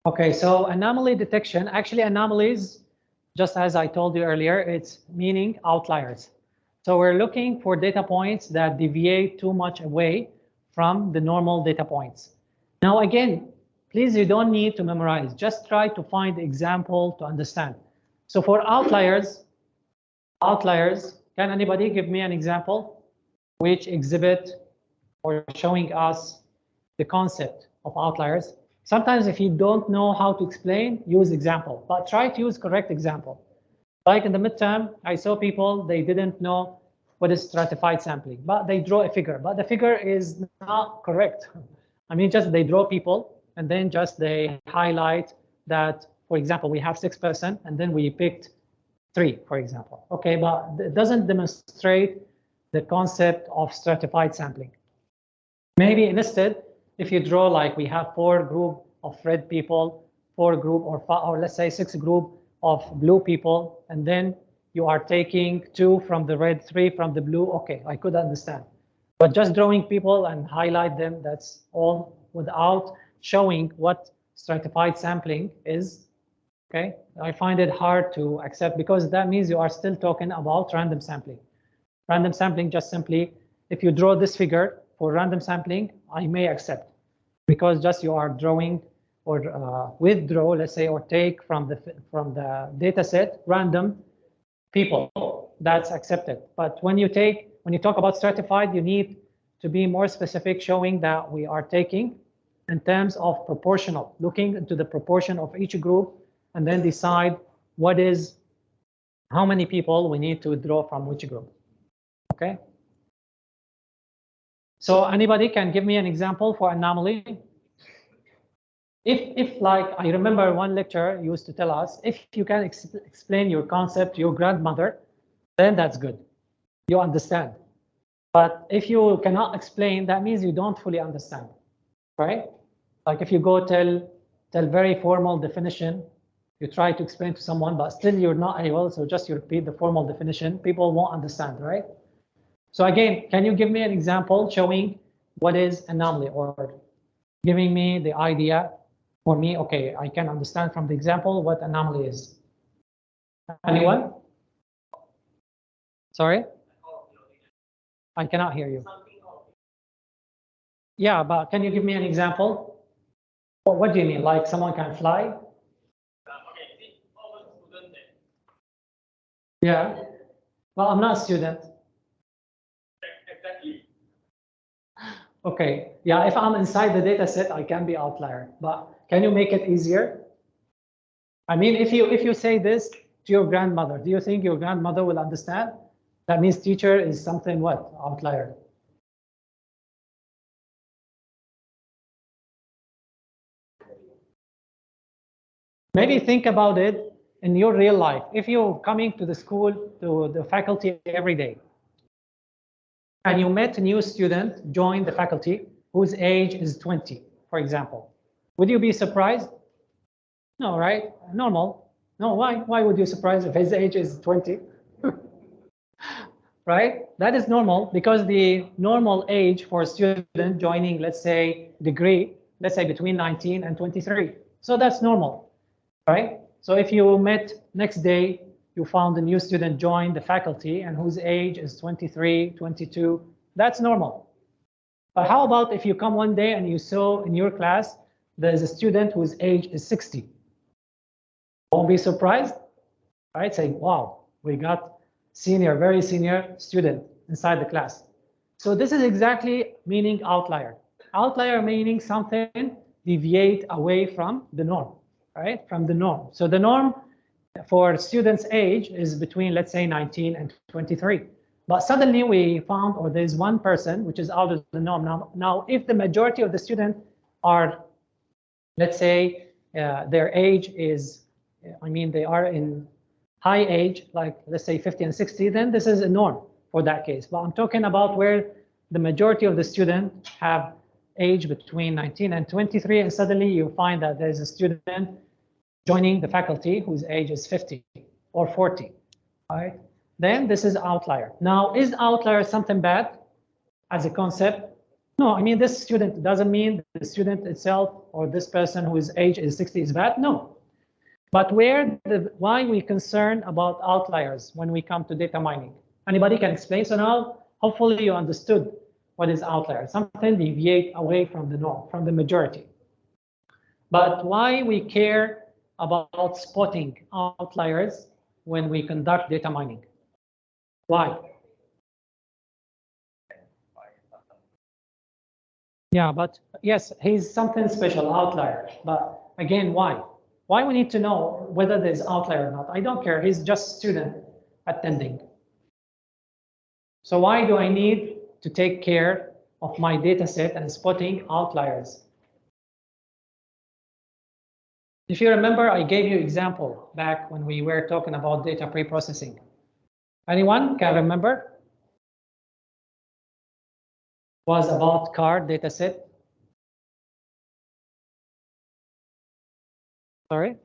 Okay, so anomaly detection, actually anomalies, just as I told you earlier, it's meaning outliers. So we're looking for data points that deviate too much away from the normal data points. Now again, please, you don't need to memorize, just try to find the example to understand. So for outliers, can anybody give me an example which exhibit or showing us the concept of outliers? Sometimes if you don't know how to explain, use example, but try to use correct example. Like in the midterm, I saw people, they didn't know what is stratified sampling, but they draw a figure, but the figure is not correct. I mean, just they draw people and then just they highlight that, for example, we have 6% and then we picked 3, for example. Okay, but it doesn't demonstrate the concept of stratified sampling. Maybe instead, if you draw like we have 4 group of red people, 4 group or let's say 6 group of blue people, and then you are taking 2 from the red, 3 from the blue, okay, I could understand. But just drawing people and highlight them, that's all without showing what stratified sampling is, okay? I find it hard to accept because that means you are still talking about random sampling. Random sampling just simply, if you draw this figure for random sampling, I may accept because just you are drawing or withdraw, let's say, or take from the data set random people, that's accepted. But when you talk about stratified, you need to be more specific, showing that we are taking in terms of proportional, looking into the proportion of each group, and then decide how many people we need to withdraw from which group. Okay. So anybody can give me an example for anomaly? If like, I remember one lecturer used to tell us, if you can explain your concept to your grandmother, then that's good. You understand. But if you cannot explain, that means you don't fully understand, right? Like if you go tell very formal definition, you try to explain to someone, but still you're not able, so just you repeat the formal definition, people won't understand, right? So again, can you give me an example showing what is anomaly or giving me the idea for me, okay, I can understand from the example what anomaly is. Anyone? Sorry? I cannot hear you. Yeah, but can you give me an example? What do you mean? Like someone can fly? Yeah. Well, I'm not a student. Exactly. Okay. Yeah, if I'm inside the data set, I can be outlier. But can you make it easier? I mean, if you say this to your grandmother, do you think your grandmother will understand? That means teacher is something what? Outlier. Maybe think about it in your real life. If you're coming to the school, to the faculty every day, and you met a new student, join the faculty, whose age is 20, for example, would you be surprised? No, right? Normal. No, why would you be surprised if his age is 20? Right? That is normal because the normal age for a student joining, let's say, degree, let's say between 19 and 23. So that's normal, right? So if you met next day, you found a new student join the faculty and whose age is 23, 22, that's normal. But how about if you come one day and you saw in your class, there's a student whose age is 60? Won't be surprised, right? Say, wow, we got senior, very senior student inside the class. So this is exactly meaning outlier. Outlier meaning something deviate away from the norm, right? From the norm. So the norm for students' age is between, let's say, 19 and 23. But suddenly we found, or there's one person which is out of the norm. Now, if the majority of the students are, let's say, their age is, I mean, they are in high age, like let's say 50 and 60, then this is a norm for that case. But I'm talking about where the majority of the students have age between 19 and 23, and suddenly you find that there's a student joining the faculty whose age is 50 or 40, right? Then this is outlier. Now, is outlier something bad as a concept? No, I mean, this student doesn't mean the student itself or this person whose age is 60 is bad. No. But why we concern about outliers when we come to data mining? Anybody can explain? So now, hopefully you understood what is outlier. Something deviate away from the norm, from the majority. But why we care about spotting outliers when we conduct data mining? Why? Yeah, but yes, he's something special, outlier. But again, why? Why we need to know whether there's outlier or not? I don't care. He's just a student attending. So why do I need to take care of my data set and spotting outliers? If you remember, I gave you example back when we were talking about data pre-processing. Anyone can remember? Was about car data set. Sorry?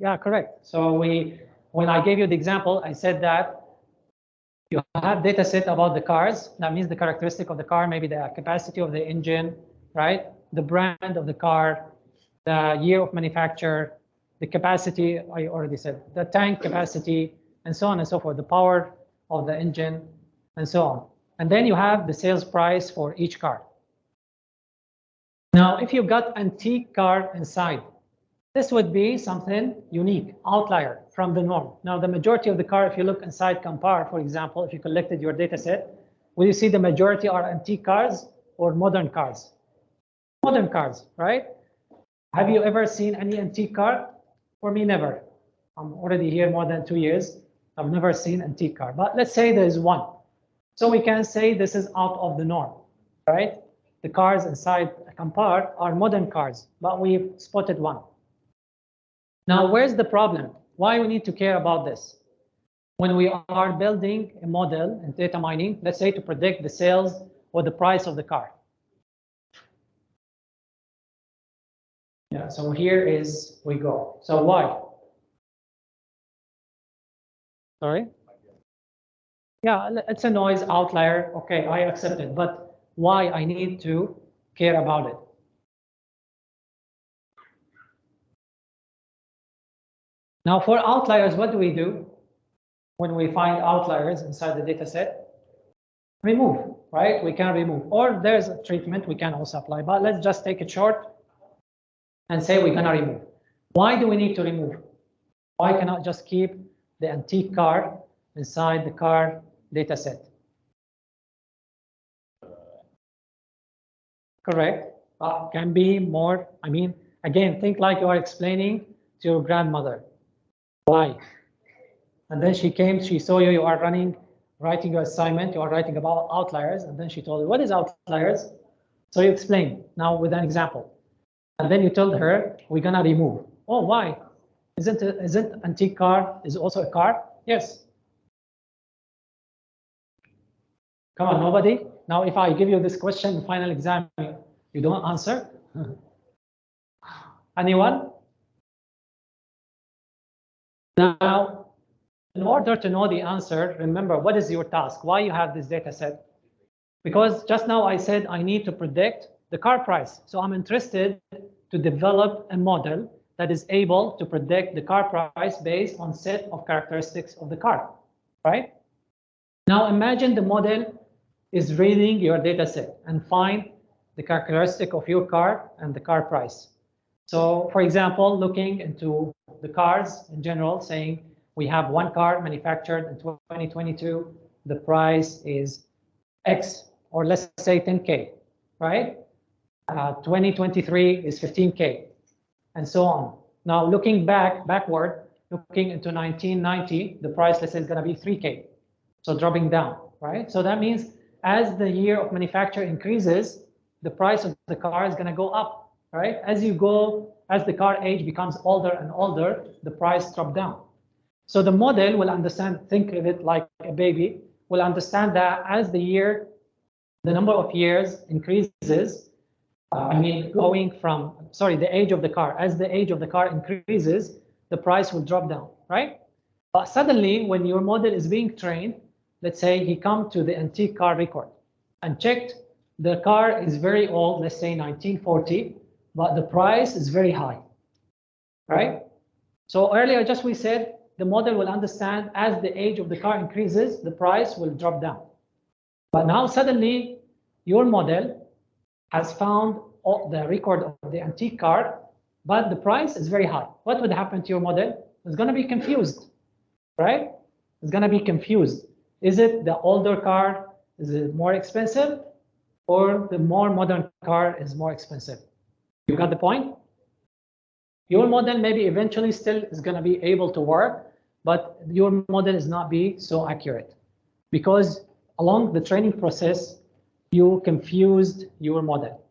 Yeah, correct. So when I gave you the example, I said that you have data set about the cars. That means the characteristic of the car, maybe the capacity of the engine, right? The brand of the car, the year of manufacture, the capacity, I already said, the tank capacity, and so on and so forth, the power of the engine, and so on. And then you have the sales price for each car. Now, if you got antique car inside, this would be something unique, outlier from the norm. Now, the majority of the car, if you look inside Compare, for example, if you collected your data set, will you see the majority are antique cars or modern cars? Modern cars, right? Have you ever seen any antique car? For me, never. I'm already here more than 2 years. I've never seen antique car, but let's say there's one. So we can say this is out of the norm, right? The cars inside Compare are modern cars, but we've spotted one. Now, where's the problem? Why we need to care about this? When we are building a model in data mining, let's say to predict the sales or the price of the car. Yeah, so here is we go. So why? Sorry? Yeah, it's a noise outlier. Okay, I accept it. But why I need to care about it? Now, for outliers, what do we do when we find outliers inside the data set? Remove, right? We can remove. Or there's a treatment we can also apply. But let's just take it short and say we're going to remove. Why do we need to remove? Why cannot just keep the antique car inside the car data set? Correct. Can be more, I mean, again, think like you are explaining to your grandmother. Why? And then she came, she saw you, you are writing your assignment, you are writing about outliers, and then she told you, what is outliers? So you explain now with an example. And then you told her, we're gonna remove. Oh, why? Isn't antique car is also a car? Yes. Come on, nobody? Now, if I give you this question, the final exam, you don't answer? Anyone? Now, in order to know the answer, remember, what is your task? Why you have this data set? Because just now I said I need to predict the car price. So I'm interested to develop a model that is able to predict the car price based on set of characteristics of the car, right? Now imagine the model is reading your data set and find the characteristic of your car and the car price. So for example, looking into the cars in general, saying we have one car manufactured in 2022, the price is X, or let's say 10K, right? 2023 is 15K, and so on. Now looking backward, looking into 1990, the price, let's say, is going to be 3K, so dropping down, right? So that means as the year of manufacture increases, the price of the car is going to go up, right? As the car age becomes older and older, the price drops down. So the model will understand, think of it like a baby, will understand that as the number of years increases, the age of the car, as the age of the car increases, the price will drop down, right? But suddenly, when your model is being trained, let's say he come to the antique car record and checked the car is very old, let's say 1940, but the price is very high, right? So earlier, just we said, the model will understand as the age of the car increases, the price will drop down. But now suddenly, your model has found the record of the antique car, but the price is very high. What would happen to your model? It's going to be confused, right? It's going to be confused. Is it the older car? Is it more expensive? Or the more modern car is more expensive? You got the point? Your model maybe eventually still is going to be able to work, but your model is not be so accurate because along the training process, you confused your model.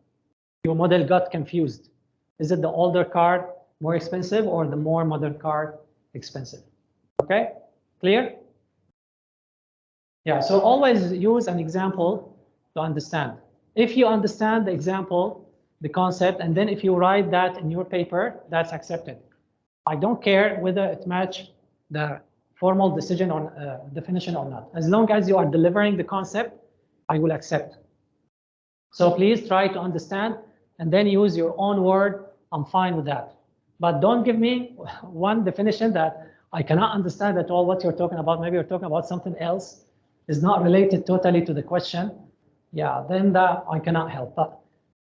Your model got confused. Is it the older car more expensive or the more modern car expensive? Okay, clear? Yeah, so always use an example to understand. If you understand the example, the concept, and then if you write that in your paper, that's accepted. I don't care whether it matches the formal decision or definition or not. As long as you are delivering the concept, I will accept. So please try to understand and then use your own word. I'm fine with that. But don't give me one definition that I cannot understand at all what you're talking about. Maybe you're talking about something else. Is not related totally to the question. Yeah, then that I cannot help. But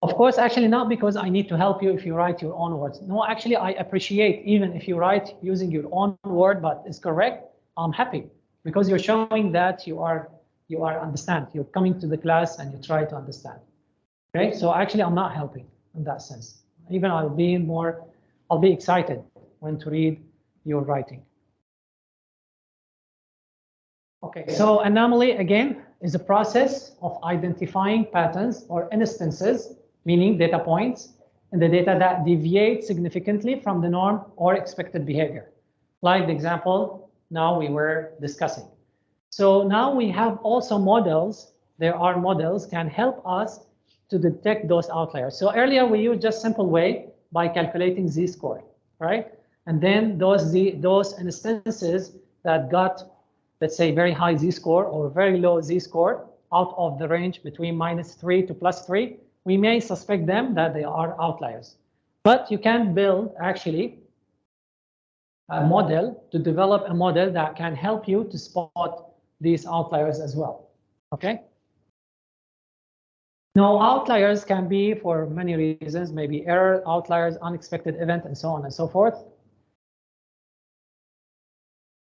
of course, actually not because I need to help you if you write your own words. No, actually, I appreciate even if you write using your own word, but it's correct. I'm happy because you're showing that you are understand. You're coming to the class and you try to understand. Okay, so actually, I'm not helping in that sense. Even I'll be excited when to read your writing. Okay, so anomaly, again, is a process of identifying patterns or instances, meaning data points, in the data that deviate significantly from the norm or expected behavior, like the example now we were discussing. So now we have also models. There are models can help us to detect those outliers. So earlier we used just simple way by calculating z-score, right? And then those instances that got, let's say, very high z-score or very low z-score out of the range between -3 to +3, we may suspect them that they are outliers. But you can build actually a model to develop a model that can help you to spot these outliers as well. Okay? Now, outliers can be for many reasons, maybe error, outliers, unexpected event, and so on and so forth.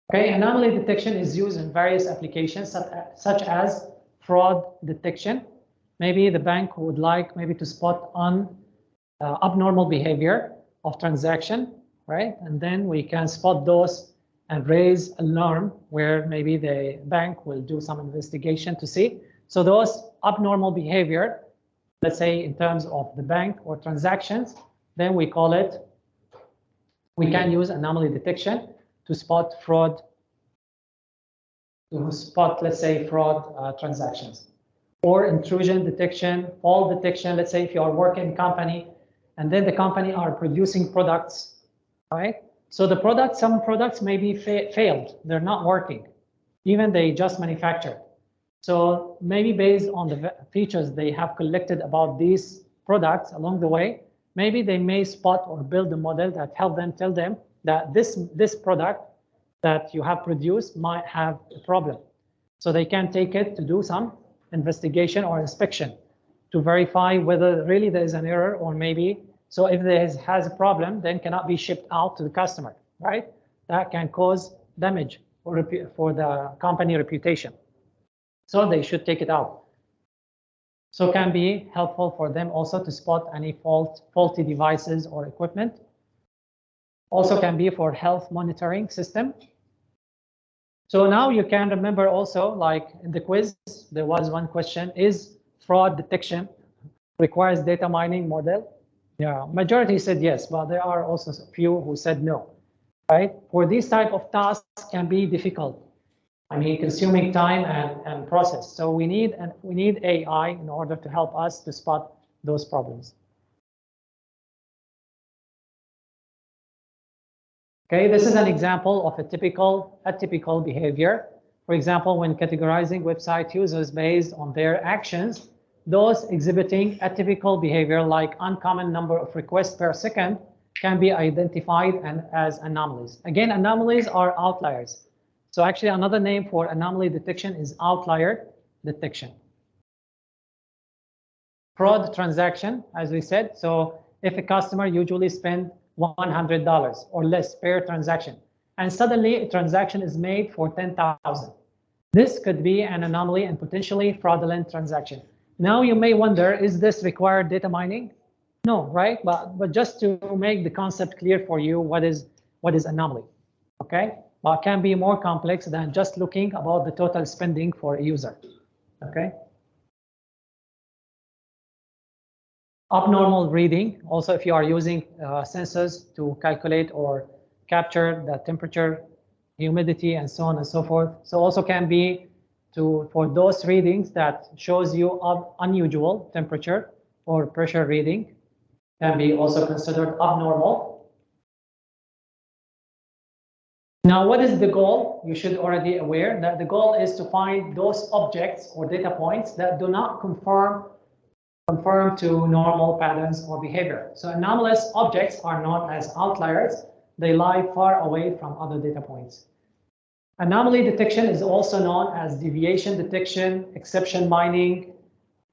Okay, anomaly detection is used in various applications, such as fraud detection. Maybe the bank would like maybe to spot on abnormal behavior of transaction, right? And then we can spot those and raise alarm where maybe the bank will do some investigation to see. So those abnormal behavior, let's say in terms of the bank or transactions, then we call it, we can use anomaly detection to spot fraud, let's say, fraud transactions. Or intrusion detection, fault detection. Let's say if you are working in a company and then the company are producing products, right? So the product, some products may be failed. They're not working. Even they just manufactured. So maybe based on the features they have collected about these products along the way, maybe they may spot or build a model that help them tell them that this product that you have produced might have a problem. So they can take it to do some investigation or inspection to verify whether really there is an error or maybe, so if there has a problem, then cannot be shipped out to the customer, right? That can cause damage for the company reputation. So they should take it out. So it can be helpful for them also to spot any faulty devices or equipment. Also can be for health monitoring system. So now you can remember also, like in the quiz, there was one question, is fraud detection requires data mining model? Yeah, majority said yes, but there are also a few who said no, right? For these type of tasks can be difficult. I mean, consuming time and process. So we need AI in order to help us to spot those problems. Okay, this is an example of a atypical behavior. For example, when categorizing website users based on their actions, those exhibiting atypical behavior like uncommon number of requests per second can be identified as anomalies. Again, anomalies are outliers. So actually another name for anomaly detection is outlier detection. Fraud transaction, as we said, so if a customer usually spends $100 or less per transaction, and suddenly a transaction is made for $10,000. This could be an anomaly and potentially fraudulent transaction. Now you may wonder, is this required data mining? No, right? But just to make the concept clear for you, what is anomaly? Okay, but it can be more complex than just looking about the total spending for a user. Okay. Abnormal reading, also if you are using sensors to calculate or capture the temperature, humidity, and so on and so forth. So also can be for those readings that shows you unusual temperature or pressure reading, can be also considered abnormal. Now, what is the goal? You should already be aware that the goal is to find those objects or data points that do not conform to normal patterns or behavior. So anomalous objects are known as outliers. They lie far away from other data points. Anomaly detection is also known as deviation detection, exception mining,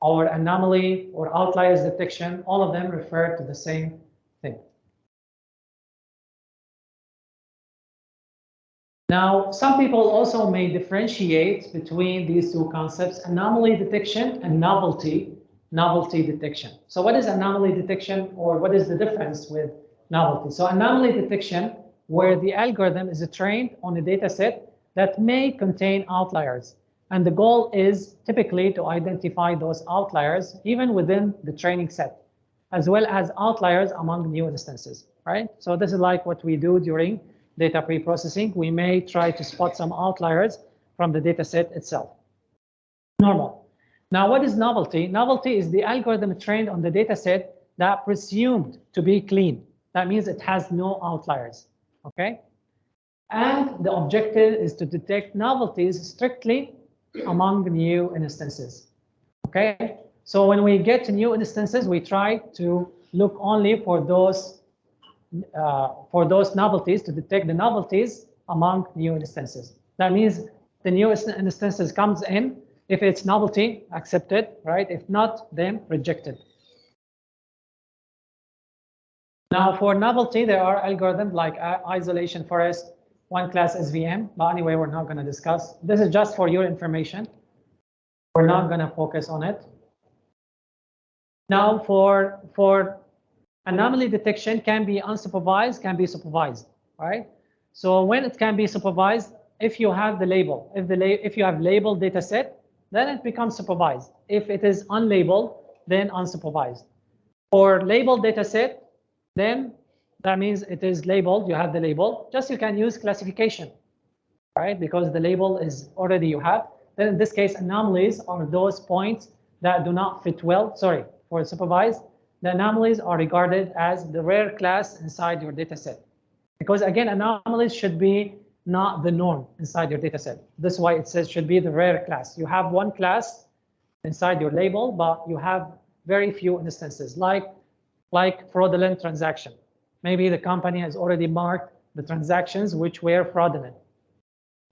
or anomaly or outliers detection. All of them refer to the same thing. Now, some people also may differentiate between these two concepts, anomaly detection and novelty detection. So what is anomaly detection, or what is the difference with novelty? So anomaly detection, where the algorithm is trained on a data set that may contain outliers. And the goal is typically to identify those outliers even within the training set, as well as outliers among new instances, right? So this is like what we do during data pre-processing. We may try to spot some outliers from the data set itself. Normal. Now, what is novelty? Novelty is the algorithm trained on the data set that presumed to be clean. That means it has no outliers, okay? And the objective is to detect novelties strictly among new instances, okay? So when we get to new instances, we try to look only for those novelties, to detect the novelties among new instances. That means the new instances comes in. If it's novelty, accepted, right? If not, then rejected. Now, for novelty, there are algorithms like isolation forest, one class SVM. But anyway, we're not going to discuss. This is just for your information. We're not going to focus on it. Now, for anomaly detection, can be unsupervised, can be supervised, right? So when it can be supervised, if you have the label, if you have labeled data set, then it becomes supervised. If it is unlabeled, then unsupervised. For labeled data set, then that means it is labeled, you have the label, just you can use classification, right? Because the label is already you have. Then in this case, anomalies are those points that do not fit well. Sorry, for supervised, the anomalies are regarded as the rare class inside your data set. Because again, anomalies should be not the norm inside your data set. This is why it says should be the rare class. You have one class inside your label, but you have very few instances, like fraudulent transaction. Maybe the company has already marked the transactions which were fraudulent.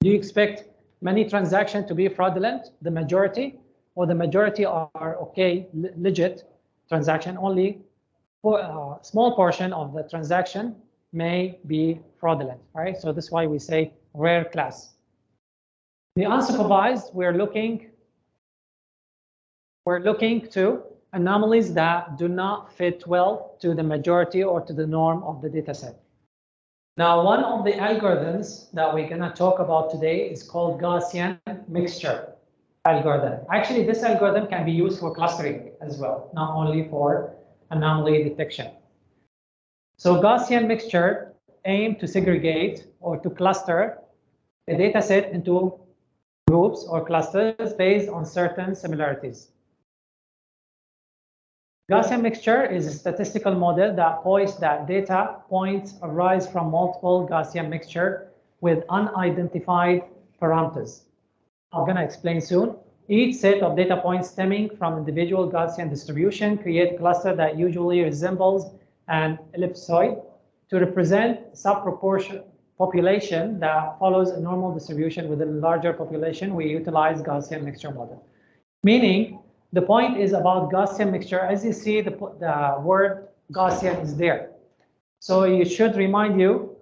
Do you expect many transactions to be fraudulent, the majority, or the majority are okay, legit transaction? Only for a small portion of the transaction may be fraudulent, right? So this is why we say rare class. The unsupervised, we're looking to anomalies that do not fit well to the majority or to the norm of the data set. Now, one of the algorithms that we're going to talk about today is called Gaussian mixture algorithm. Actually, this algorithm can be used for clustering as well, not only for anomaly detection. So Gaussian mixture aims to segregate or to cluster a data set into groups or clusters based on certain similarities. Gaussian mixture is a statistical model that points that data points arise from multiple Gaussian mixture with unidentified parameters. I'm going to explain soon. Each set of data points stemming from individual Gaussian distribution create a cluster that usually resembles an ellipsoid to represent subproportion population that follows a normal distribution with a larger population. We utilize Gaussian mixture model. Meaning, the point is about Gaussian mixture. As you see, the word Gaussian is there. So it should remind you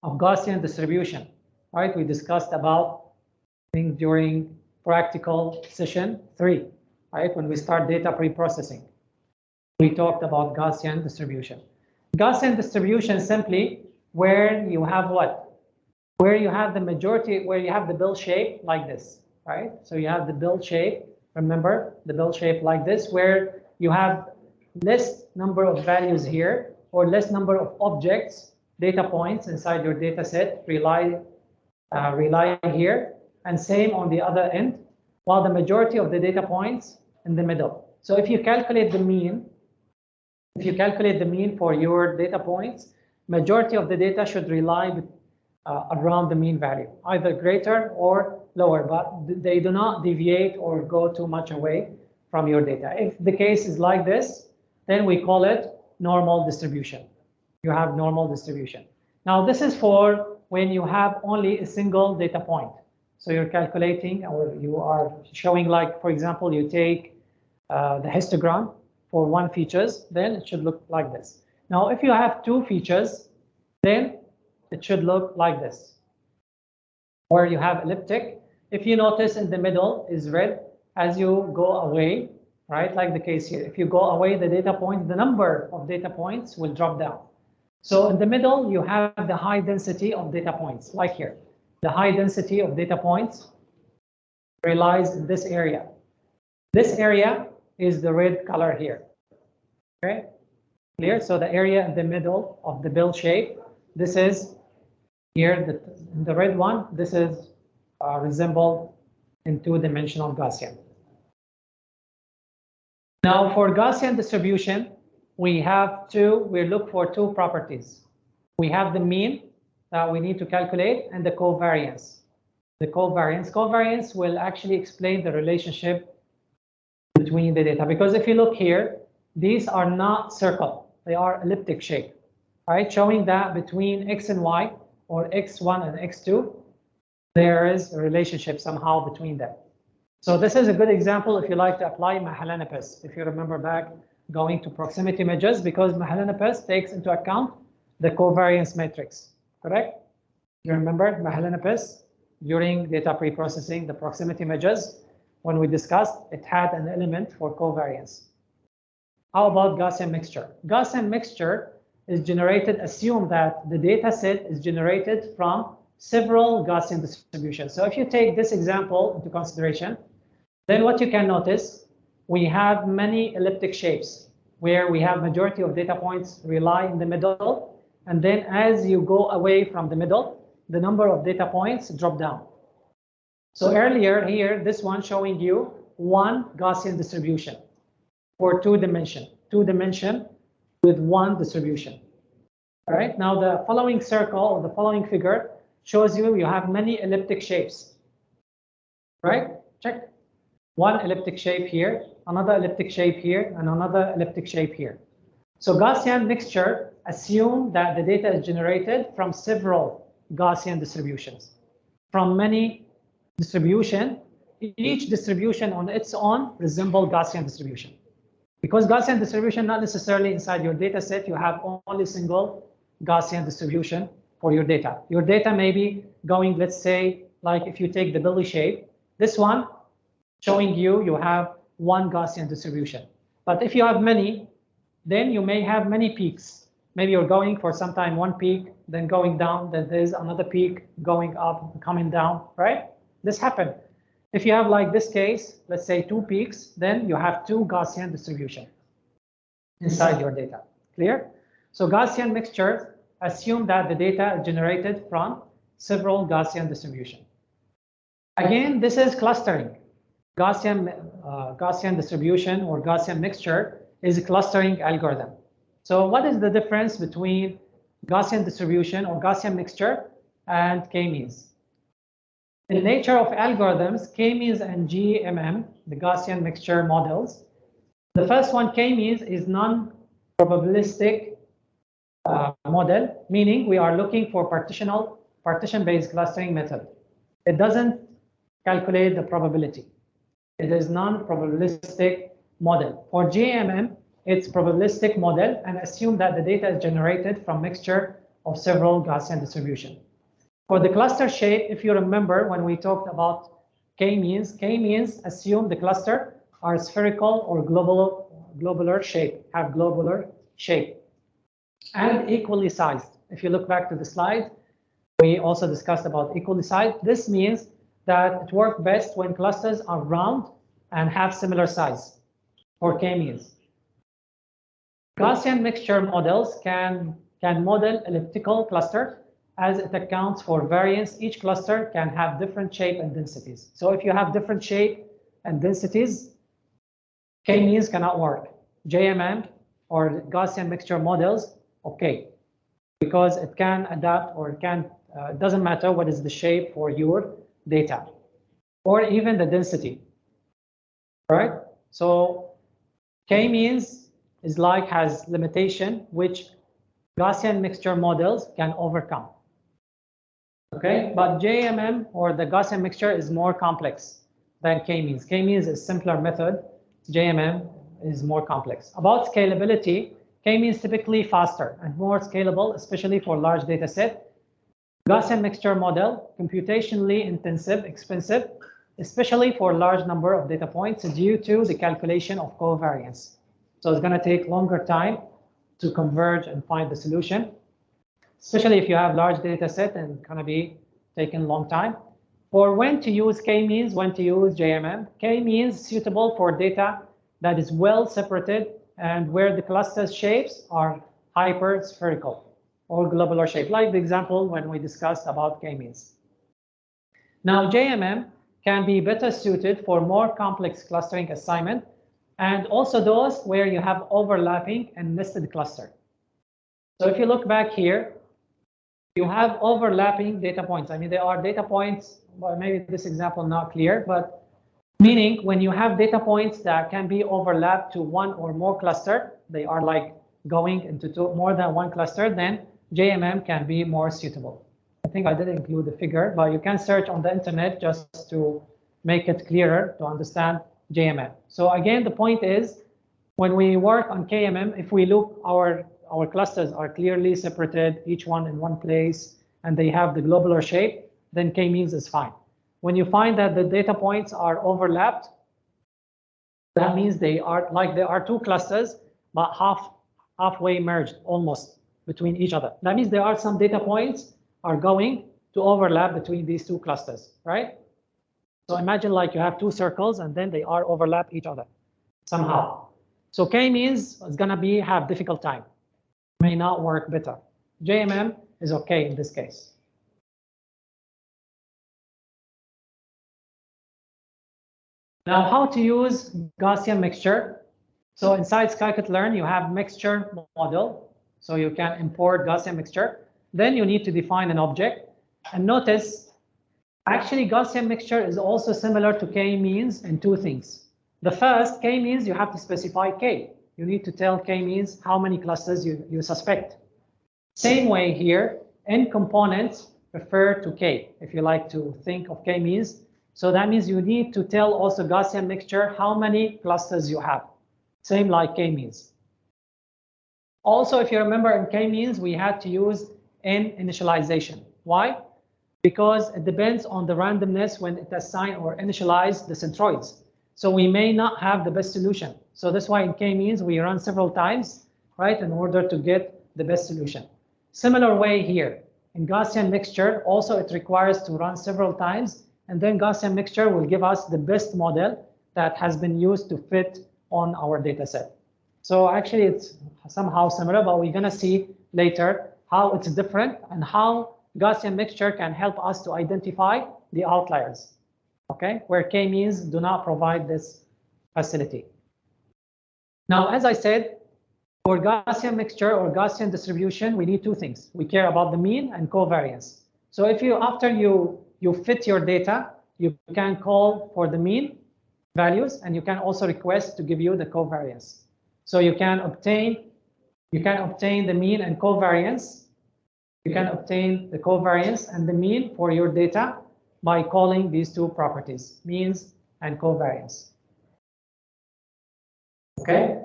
of Gaussian distribution, right? We discussed about things during practical session 3, right? When we start data pre-processing, we talked about Gaussian distribution. Gaussian distribution simply where you have what? Where you have the majority, where you have the bell shape like this, right? So you have the bell shape, remember the bell shape like this, where you have less number of values here or less number of objects, data points inside your data set rely here, and same on the other end, while the majority of the data points in the middle. So if you calculate the mean, for your data points, majority of the data should rely around the mean value, either greater or lower, but they do not deviate or go too much away from your data. If the case is like this, then we call it normal distribution. You have normal distribution. Now this is for when you have only a single data point. So you're calculating, or you are showing, like, for example, you take the histogram for one features, then it should look like this. Now, if you have two features, then it should look like this. Or you have elliptic. If you notice in the middle is red, as you go away, right, like the case here, if you go away the data point, the number of data points will drop down. So in the middle, you have the high density of data points, like here. The high density of data points relies in this area. This area is the red color here. Okay, clear? So the area in the middle of the bell shape, this is here, the red one, this is resembled in two-dimensional Gaussian. Now for Gaussian distribution, we look for two properties. We have the mean that we need to calculate and the covariance. The covariance will actually explain the relationship between the data, because if you look here, these are not circle, they are elliptic shape, right? Showing that between X and Y, or X1 and X2, there is a relationship somehow between them. So this is a good example if you like to apply Mahalanobis, if you remember back going to proximity measures, because Mahalanobis takes into account the covariance matrix, correct? You remember Mahalanobis during data pre-processing, the proximity measures, when we discussed, it had an element for covariance. How about Gaussian mixture? Gaussian mixture is generated, assume that the data set is generated from several Gaussian distributions. So if you take this example into consideration, then what you can notice, we have many elliptic shapes where we have majority of data points rely in the middle. And then as you go away from the middle, the number of data points drop down. So earlier here, this one showing you one Gaussian distribution for two dimension with one distribution. All right, now the following circle or the following figure shows you have many elliptic shapes, right? Check. One elliptic shape here, another elliptic shape here, and another elliptic shape here. So Gaussian mixture assume that the data is generated from several Gaussian distributions, from many distribution. Each distribution on its own resemble Gaussian distribution. Because Gaussian distribution, not necessarily inside your data set, you have only single Gaussian distribution for your data. Your data may be going, let's say, like if you take the belly shape, this one showing you have one Gaussian distribution. But if you have many, then you may have many peaks. Maybe you're going for some time one peak, then going down, then there's another peak going up, coming down, right? This happens. If you have like this case, let's say two peaks, then you have two Gaussian distribution inside your data. Clear? So Gaussian mixture assume that the data is generated from several Gaussian distribution. Again, this is clustering. Gaussian distribution or Gaussian mixture is a clustering algorithm. So what is the difference between Gaussian distribution or Gaussian mixture and k-means? In nature of algorithms, K-means and GMM, the Gaussian mixture models. The first one, K-means, is non-probabilistic model, meaning we are looking for partition-based clustering method. It doesn't calculate the probability. It is non-probabilistic model. For GMM, it's probabilistic model and assume that the data is generated from mixture of several Gaussian distribution. For the cluster shape, if you remember when we talked about K-means assume the cluster are spherical or globular shape, have globular shape, and equally sized. If you look back to the slide, we also discussed about equally sized. This means that it works best when clusters are round and have similar size for K-means. Gaussian mixture models can model elliptical cluster as it accounts for variance. Each cluster can have different shape and densities. So if you have different shape and densities, K-means cannot work. JMM or Gaussian mixture models, okay, because it can adapt or it can, it doesn't matter what is the shape for your data or even the density, right? So K-means is like has limitation which Gaussian mixture models can overcome. Okay, but JMM or the Gaussian mixture is more complex than K-means. K-means is simpler method. JMM is more complex. About scalability, K-means typically faster and more scalable, especially for large data set. Gaussian mixture model, computationally intensive, expensive, especially for large number of data points due to the calculation of covariance. So it's going to take longer time to converge and find the solution, especially if you have large data set and it's going to be taking a long time. For when to use K-means, when to use JMM, K-means suitable for data that is well separated and where the cluster shapes are hyperspherical or globular shape, like the example when we discussed about K-means. Now, JMM can be better suited for more complex clustering assignment and also those where you have overlapping and nested cluster. So if you look back here, you have overlapping data points. I mean, there are data points, well, maybe this example not clear, but meaning when you have data points that can be overlapped to one or more cluster, they are like going into more than one cluster, then JMM can be more suitable. I think I didn't include the figure, but you can search on the internet just to make it clearer to understand JMM. So again, the point is, when we work on KMM, if we look, our clusters are clearly separated, each one in one place, and they have the globular shape, then K-means is fine. When you find that the data points are overlapped, that means they are like there are two clusters, but halfway merged almost between each other. That means there are some data points are going to overlap between these two clusters, right? So imagine like you have two circles and then they are overlap each other somehow. So K-means it's gonna have difficult time, may not work better. JMM is okay in this case. Now, how to use Gaussian mixture? So inside scikit-learn, you have mixture model. So you can import Gaussian mixture. Then you need to define an object. And notice, actually, Gaussian mixture is also similar to K-means in two things. The first, K-means, you have to specify K. You need to tell K-means how many clusters you suspect. Same way here, N components refer to K, if you like to think of K-means. So that means you need to tell also Gaussian mixture how many clusters you have. Same like K-means. Also, if you remember in K-means, we had to use N initialization. Why? Because it depends on the randomness when it assign or initialize the centroids. So we may not have the best solution. So that's why in K-means we run several times, right, in order to get the best solution. Similar way here. In Gaussian mixture, also it requires to run several times, and then Gaussian mixture will give us the best model that has been used to fit on our data set. So actually it's somehow similar, but we're gonna see later how it's different and how Gaussian mixture can help us to identify the outliers, okay, where K-means do not provide this facility. Now, as I said, for Gaussian mixture or Gaussian distribution, we need two things. We care about the mean and covariance. So if you, after you you fit your data, you can call for the mean values, and you can also request to give you the covariance. So you can obtain the mean and covariance. You can obtain the covariance and the mean for your data by calling these two properties, means and covariance. Okay.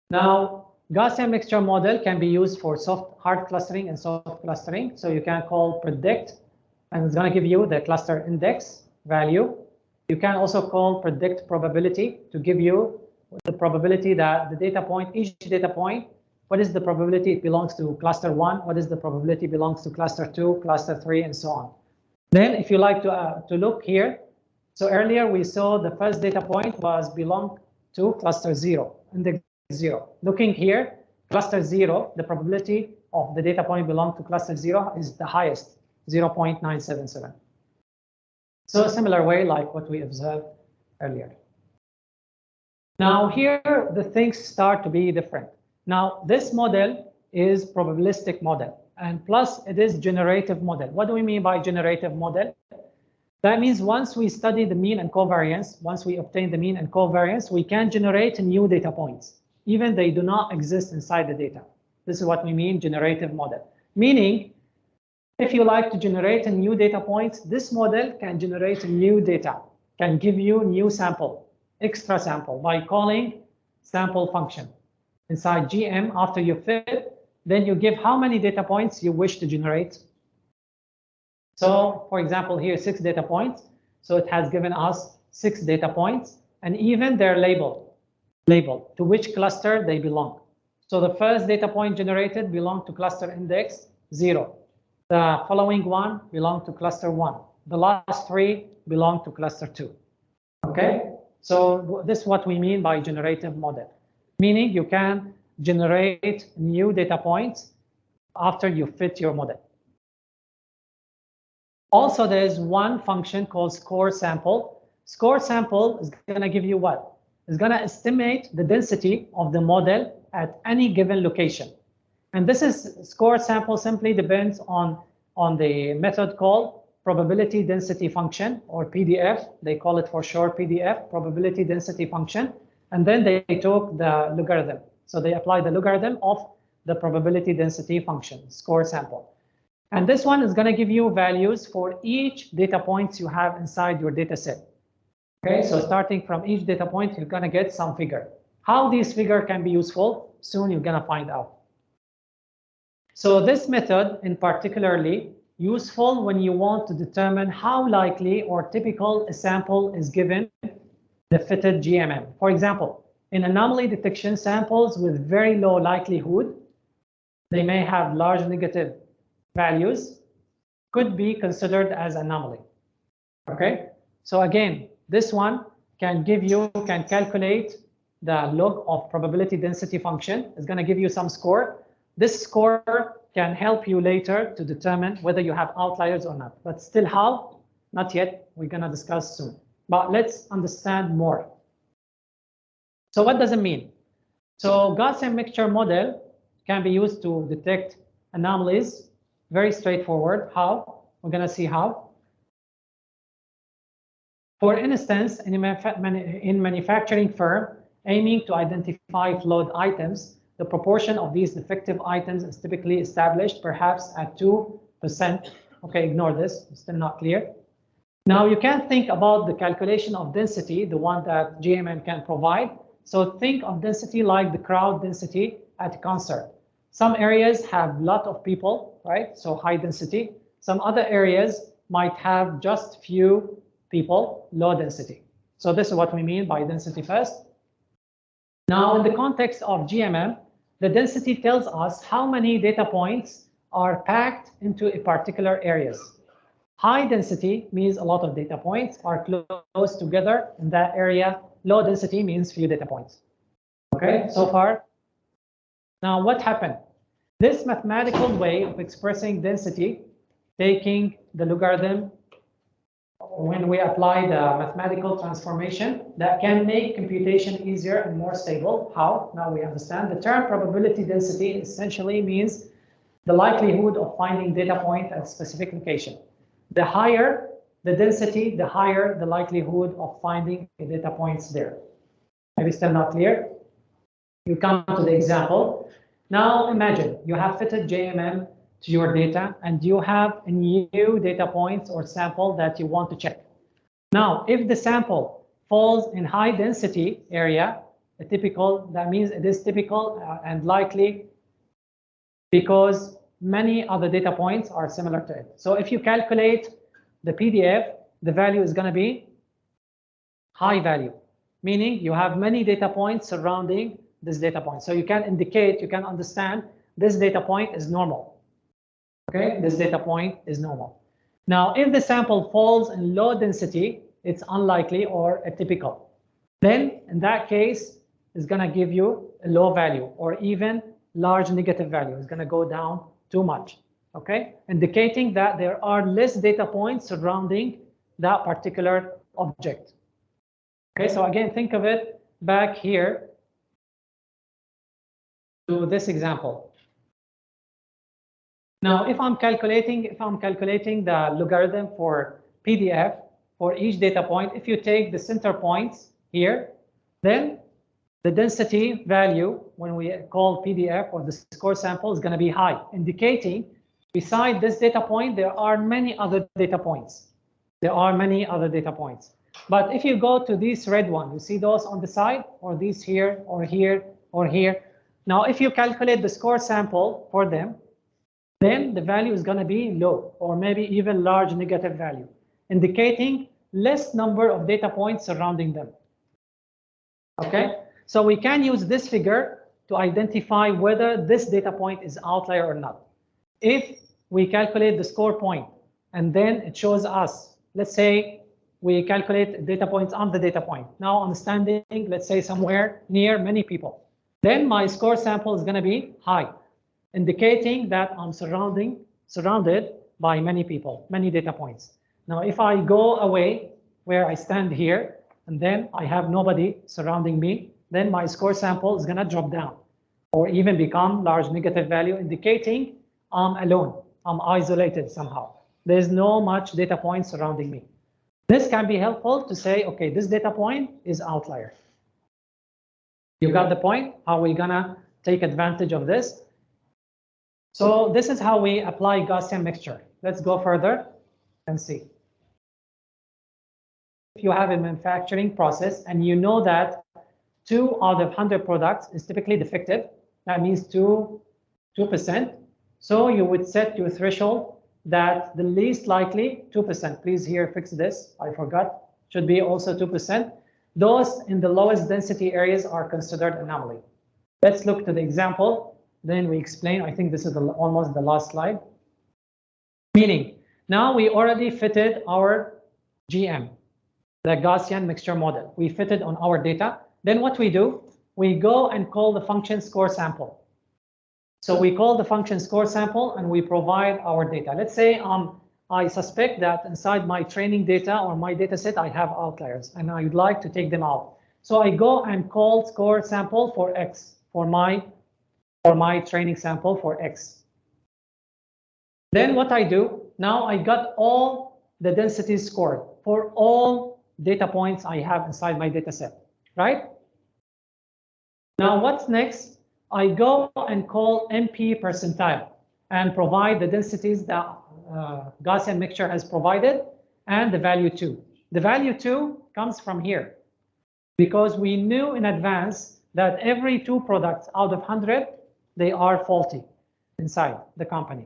Now, Gaussian mixture model can be used for hard clustering and soft clustering. So you can call predict, and it's going to give you the cluster index value. You can also call predict probability to give you the probability that the data point, each data point, what is the probability it belongs to cluster 1, what is the probability belongs to cluster 2, cluster 3, and so on. Then if you like to look here, so earlier we saw the first data point was belong to cluster 0, index 0. Looking here, cluster 0, the probability of the data point belong to cluster 0 is the highest, 0.977. So a similar way like what we observed earlier. Now here the things start to be different. Now this model is probabilistic model, and plus it is generative model. What do we mean by generative model? That means once we study the mean and covariance, once we obtain the mean and covariance, we can generate new data points, even they do not exist inside the data. This is what we mean generative model. Meaning, if you like to generate a new data point, this model can generate new data, can give you new sample, extra sample by calling sample function. Inside GM, after you fit, then you give how many data points you wish to generate. So for example, here 6 data points. So it has given us 6 data points, and even their label to which cluster they belong. So the first data point generated belong to cluster index 0. The following one belong to cluster 1. The last 3 belong to cluster 2. Okay, so this is what we mean by generative model. Meaning you can generate new data points after you fit your model. Also, there's one function called score sample. Score sample is going to give you what? It's going to estimate the density of the model at any given location. And this is score sample simply depends on the method called probability density function, or PDF. They call it for short PDF, probability density function. And then they took the logarithm. So they apply the logarithm of the probability density function, score sample. And this one is going to give you values for each data points you have inside your data set. Okay, so starting from each data point, you're going to get some figure. How this figure can be useful, soon you're going to find out. So this method in particularly useful when you want to determine how likely or typical a sample is given the fitted GMM. For example, in anomaly detection, samples with very low likelihood, they may have large negative values, could be considered as anomaly. Okay, so again, this one can calculate the log of probability density function. It's going to give you some score. This score can help you later to determine whether you have outliers or not. But still how? Not yet. We're going to discuss soon. But let's understand more. So what does it mean? So Gaussian mixture model can be used to detect anomalies. Very straightforward. How? We're going to see how. For instance, in manufacturing firm aiming to identify flawed items, the proportion of these defective items is typically established perhaps at 2%. Okay, ignore this, it's still not clear. Now you can think about the calculation of density, the one that GMM can provide. So think of density like the crowd density at a concert. Some areas have a lot of people, right? So high density. Some other areas might have just few people, low density. So this is what we mean by density first. Now, in the context of GMM, the density tells us how many data points are packed into a particular areas. High density means a lot of data points are close together in that area. Low density means few data points. Okay, so far. Now, what happened? This mathematical way of expressing density, taking the logarithm, when we apply the mathematical transformation, that can make computation easier and more stable. How? Now we understand. The term probability density essentially means the likelihood of finding data point at a specific location. The higher the density, the higher the likelihood of finding data points there. Maybe still not clear? You come to the example. Now imagine you have fitted JMM to your data and you have a new data points or sample that you want to check. Now, if the sample falls in high density area, that means it is typical and likely because many other data points are similar to it. So if you calculate the PDF, the value is going to be high value, meaning you have many data points surrounding this data point. So you can indicate, you can understand this data point is normal. Okay, this data point is normal. Now, if the sample falls in low density, it's unlikely or atypical. Then, in that case, it's going to give you a low value or even large negative value. It's going to go down too much. Okay, indicating that there are less data points surrounding that particular object. Okay, so again, think of it back here to this example. Now, if I'm calculating the logarithm for PDF for each data point, if you take the center points here, then the density value when we call PDF or the score sample is going to be high, indicating beside this data point there are many other data points. There are many other data points. But if you go to this red one, you see those on the side, or these here, or here, or here. Now, if you calculate the score sample for them, then the value is going to be low, or maybe even large negative value, indicating less number of data points surrounding them. Okay, so we can use this figure to identify whether this data point is outlier or not. If we calculate the score point, and then it shows us, let's say, we calculate data points on the data point. Now I'm standing, let's say, somewhere near many people. Then my score sample is going to be high, indicating that I'm surrounded by many people, many data points. Now, if I go away where I stand here, and then I have nobody surrounding me, then my score sample is going to drop down or even become large negative value, indicating I'm alone, I'm isolated somehow. There's no much data points surrounding me. This can be helpful to say, okay, this data point is outlier. You got the point? How are we gonna take advantage of this? So this is how we apply Gaussian mixture. Let's go further and see. If you have a manufacturing process and you know that 2 out of 100 products is typically defective, that means 2%. So you would set your threshold that the least likely 2%. Please here fix this. I forgot. Should be also 2%. Those in the lowest density areas are considered anomaly. Let's look to the example. Then we explain. I think this is almost the last slide. Meaning, now we already fitted our GM, the Gaussian mixture model. We fitted on our data. Then what we do, we go and call the function score sample. So we call the function score sample and we provide our data. Let's say I suspect that inside my training data or my data set, I have outliers and I would like to take them out. So I go and call score sample for X, for my training sample for X. Then what I do, now I got all the densities scored for all data points I have inside my data set, right? Now what's next? I go and call MP percentile and provide the densities that Gaussian mixture has provided and the value 2. The value 2 comes from here because we knew in advance that every 2 products out of 100, they are faulty inside the company.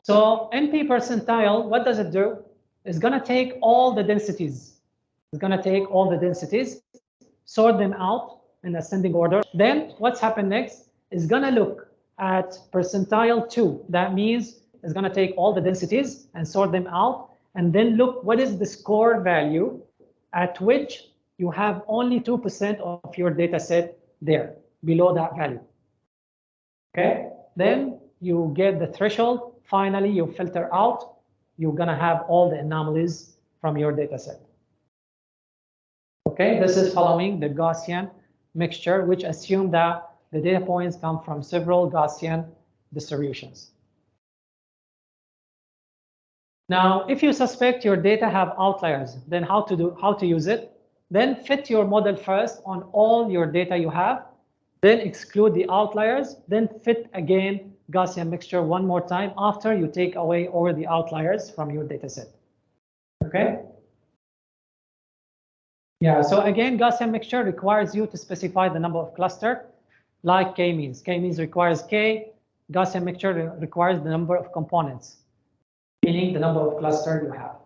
So MP percentile, what does it do? It's going to take all the densities. It's going to take all the densities, sort them out in ascending order. Then what's happened next is going to look at percentile 2. That means it's going to take all the densities and sort them out. And then look, what is the score value at which you have only 2% of your data set there, below that value. Okay, then you get the threshold. Finally, you filter out. You're going to have all the anomalies from your data set. Okay, this is following the Gaussian mixture, which assume that the data points come from several Gaussian distributions. Now, if you suspect your data have outliers, then how to use it? Then fit your model first on all your data you have, then exclude the outliers, then fit again Gaussian mixture one more time after you take away all the outliers from your data set. Okay? Yeah, so again, Gaussian mixture requires you to specify the number of cluster, like k-means. K-means requires k. Gaussian mixture requires the number of components, meaning the number of cluster you have.